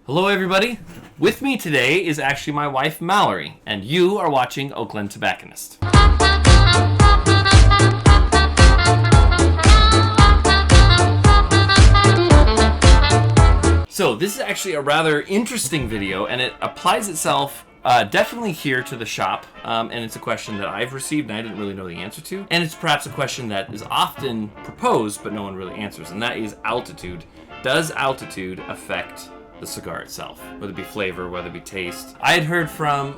Hello everybody. With me today is actually my wife Mallory, and you are watching Oakland Tobacconist. So this is actually a rather interesting video, and it applies itself definitely here to the shop, and it's a question that I've received and I didn't really know the answer to, and it's perhaps a question that is often proposed but no one really answers, and that is altitude. Does altitude affect the cigar itself, whether it be flavor, whether it be taste? I had heard from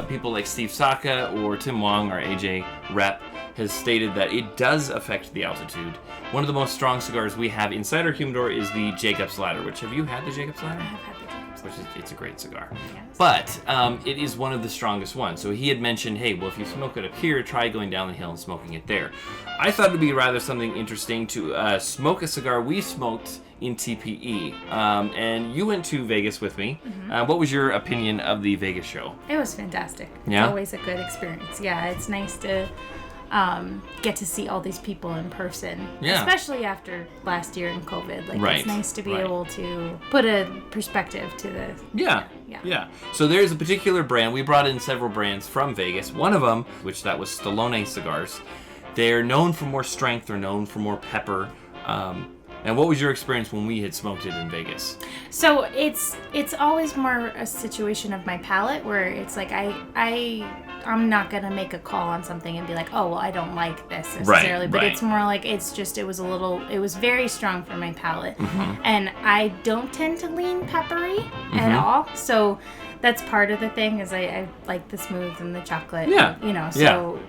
people like Steve Saka or Tim Wong, our AJ rep, has stated that it does affect the altitude. One of the most strong cigars we have inside our humidor is the Jacob's Ladder, which, have you had the Jacob's Ladder? I have had the Jacob's Ladder. It's a great cigar. Yes. But it is one of the strongest ones. So he had mentioned, hey, well, if you smoke it up here, try going down the hill and smoking it there. I thought it would be rather something interesting to smoke a cigar we smoked in TPE. And you went to Vegas with me. Mm-hmm. What was your opinion of the Vegas show? It was fantastic. Yeah? It's always a good experience. Yeah, it's nice to get to see all these people in person. Yeah. Especially after last year in COVID. Like, right. It's nice to be able to put a perspective to the... Yeah. So there's a particular brand. We brought in several brands from Vegas. One of them, which that was Stallone Cigars. They're known for more strength. They're known for more pepper. And what was your experience when we had smoked it in Vegas? So it's always more a situation of my palate where it's like I'm not gonna make a call on something and be like, oh well, I don't like this necessarily. But it's more like it was very strong for my palate. Mm-hmm. And I don't tend to lean peppery at all. So that's part of the thing is I like the smooth and the chocolate. Yeah. So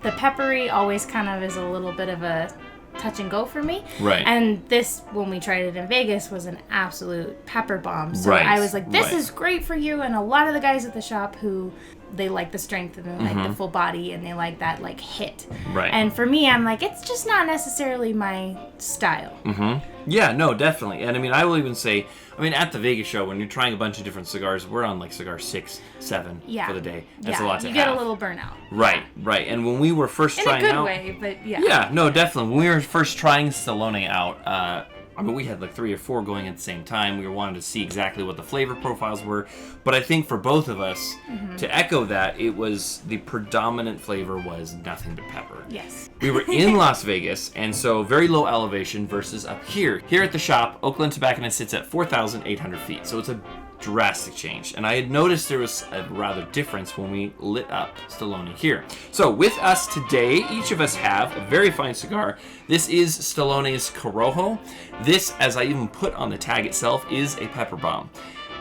the peppery always kind of is a little bit of a touch and go for me. Right. And this, when we tried it in Vegas, was an absolute pepper bomb. So I was like, this is great for you. And a lot of the guys at the shop who, they like the strength and they like the full body and they like that like hit. Right. And for me, I'm like, it's just not necessarily my style. Mm-hmm. Yeah, no, definitely. And I mean, I will even say, at the Vegas show, when you're trying a bunch of different cigars, we're on like cigar 6, 7 for the day. That's a lot to have. You get a little burnout. Right. And when we were first trying out... In a good way, but yeah. Yeah, no, definitely. When we were first trying Stallone out, we had like 3 or 4 going at the same time. We were wanting to see exactly what the flavor profiles were. But I think for both of us, to echo that, it was the predominant flavor was nothing but pepper. Yes. We were in Las Vegas, and so very low elevation versus up here. Here at the shop, Oakland Tobacconist sits at 4,800 feet. So it's a drastic change. And I had noticed there was a rather difference when we lit up Stallone here. So with us today, each of us have a very fine cigar. This is Stallone's Corojo. This, as I even put on the tag itself, is a pepper bomb.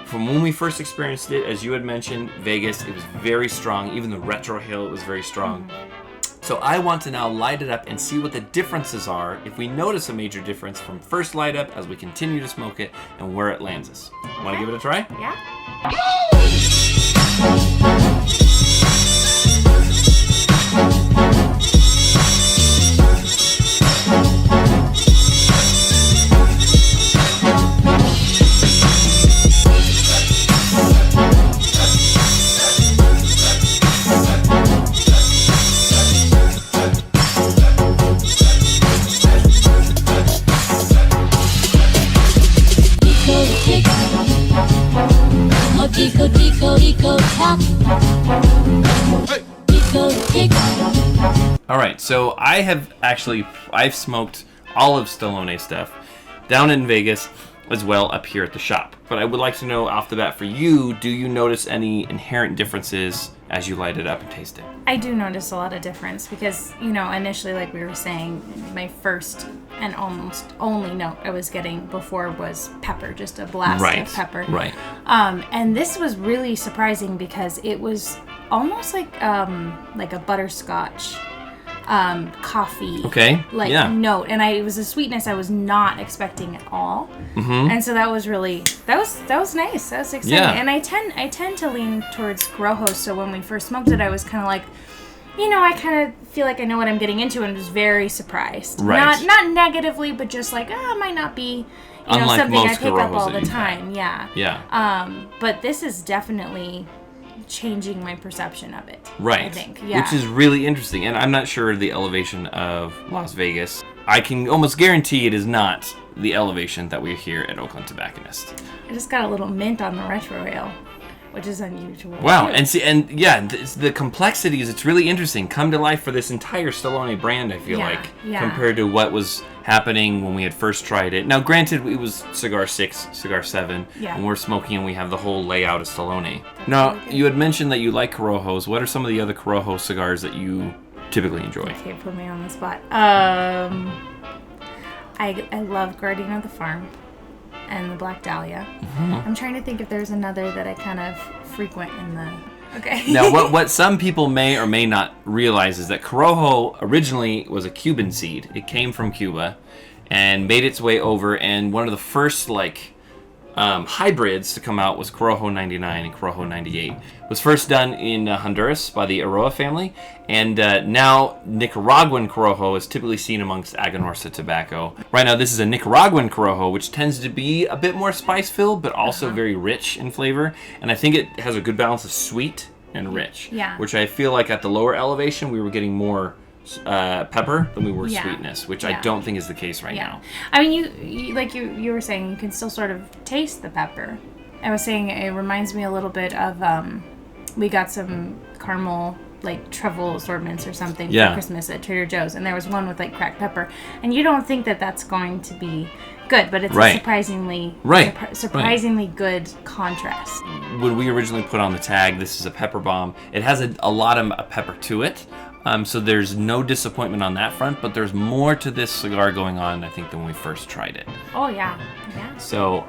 From when we first experienced it, as you had mentioned, Vegas, it was very strong. Even the retro hill, it was very strong. So I want to now light it up and see what the differences are, if we notice a major difference from first light up as we continue to smoke it and where it lands us. Want to give it a try? Yeah. All right, so I've smoked all of Stallone stuff down in Vegas as well up here at the shop. But I would like to know off the bat for you, do you notice any inherent differences as you light it up and taste it? I do notice a lot of difference because, initially, like we were saying, my first and almost only note I was getting before was pepper, just a blast of pepper. Right. And this was really surprising because it was almost like a butterscotch coffee note, and it was a sweetness I was not expecting at all. And so that was nice. That was exciting. And I tend to lean towards Corojo, so when we first smoked it, I was kind of like, I kind of feel like I know what I'm getting into, and was very surprised. Right. Not negatively, but just like, it might not be something I pick up all the time. Yeah. But this is definitely changing my perception of it. Right. I think. Yeah. Which is really interesting. And I'm not sure the elevation of Las Vegas. I can almost guarantee it is not the elevation that we're here at Oakland Tobacconist. I just got a little mint on the retro ale, which is unusual. Wow, the complexities, it's really interesting. Come to life for this entire Stallone brand, I feel like, compared to what was happening when we had first tried it. Now, granted, it was Cigar 6, Cigar 7, and we're smoking and we have the whole layout of Stallone. Now, you had mentioned that you like Corojos. What are some of the other Corojo cigars that you typically enjoy? Okay, put me on the spot. I love Guardian of the Farm and the Black Dahlia. Mm-hmm. I'm trying to think if there's another that I kind of frequent in the... Okay. Now, what some people may or may not realize is that Corojo originally was a Cuban seed. It came from Cuba and made its way over, and one of the first, hybrids to come out was Corojo 99 and Corojo 98. It was first done in Honduras by the Aroa family, and now Nicaraguan Corojo is typically seen amongst Aganorsa tobacco. Right now, this is a Nicaraguan Corojo, which tends to be a bit more spice-filled, but also very rich in flavor, and I think it has a good balance of sweet and rich, which I feel like at the lower elevation, we were getting more pepper than we were sweetness, which I don't think is the case right now. I mean, you were saying, you can still sort of taste the pepper. I was saying it reminds me a little bit of we got some caramel truffle assortments or something for Christmas at Trader Joe's, and there was one with cracked pepper, and you don't think that that's going to be good, but it's a surprisingly good contrast. When we originally put on the tag, this is a pepper bomb. It has a lot of pepper to it. So there's no disappointment on that front, but there's more to this cigar going on, I think, than when we first tried it. Oh, yeah. So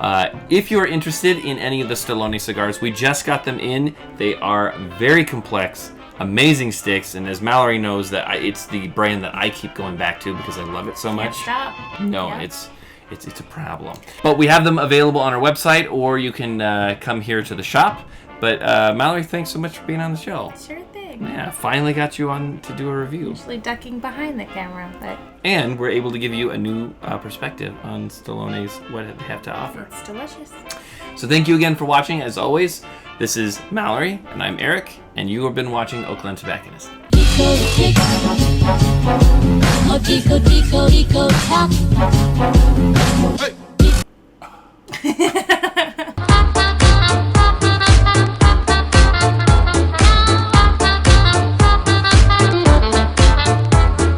if you're interested in any of the Stallone cigars, we just got them in. They are very complex, amazing sticks, and as Mallory knows, that it's the brand that I keep going back to because I love it so much. Stop. No, it's a problem. But we have them available on our website, or you can come here to the shop. But Mallory, thanks so much for being on the show. Sure thing. Yeah, finally got you on to do a review. Usually ducking behind the camera, but... And we're able to give you a new perspective on Stallone's, what they have to offer. It's delicious. So thank you again for watching. As always, this is Mallory, and I'm Eric, and you have been watching Oakland Tobacconist. Hey.